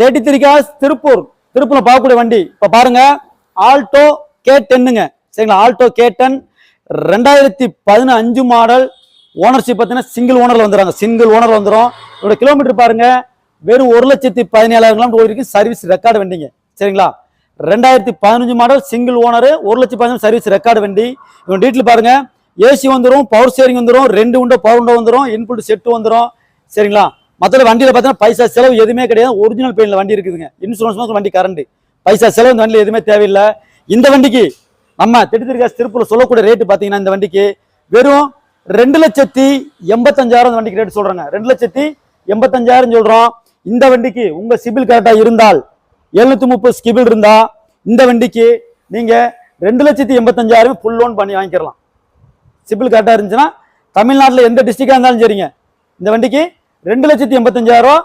33 cos திருப்பூர்ல பார்க்கக்கூடிய வண்டி இப்ப பாருங்க. ஆல்டோ K10ங்க. சரிங்களா, ஆல்டோ K10 2015 மாடல். ஓனர்ஷிப் பார்த்தீங்கன்னா சிங்கிள் ஓனர்ல வந்துடும். இதோட கிலோமீட்டர் பாருங்க, வெறும் 1,17,000 கிலோமீட்டர் ஓடிருக்கு. சர்வீஸ் ரெக்கார்டு வண்டிங்க. சரிங்களா, 2015 model single owner, 1,17,000 service record வண்டி. இவங்க டீட்டெயில் பாருங்க. ஏசி வந்துடும், பவர் ஸ்டேரிங் வந்துடும், 2 விண்டோ பவர் விண்டோ வந்துடும், இன்புட் செட் வந்துடும். சரிங்களா, மற்ற வண்டியில பார்த்தீங்கன்னா பைசா செலவு எதுவுமே கிடையாது. ஒரிஜினல் பெயிண்ட்ல வண்டி இருக்குதுங்க. இன்சூரன்ஸ் வண்டி கரண்ட், பைசா செலவு இந்த வண்டியில எதுவுமே தேவையில்லை. இந்த வண்டிக்கு நம்ம 33 காஸ் திருப்பூர்ல சொல்லக்கூடிய ரேட்டு பாத்தீங்கன்னா இந்த வண்டிக்கு வெறும் 2,85,000 இந்த வண்டிக்கு ரேட் சொல்றாங்க. 2,85,000 சொல்றோம். இந்த வண்டிக்கு உங்க சிபில் கரெக்டா இருந்தால் 730 சிபில் இருந்தா இந்த வண்டிக்கு நீங்க 2,85,000 ஃபுல் லோன் பண்ணி வாங்கிக்கலாம். சிபில் கரெக்டா இருந்துச்சுன்னா தமிழ்நாட்டில் எந்த டிஸ்ட்ரிக்டா இருந்தாலும் சரிங்க, இந்த வண்டிக்கு 2,85,000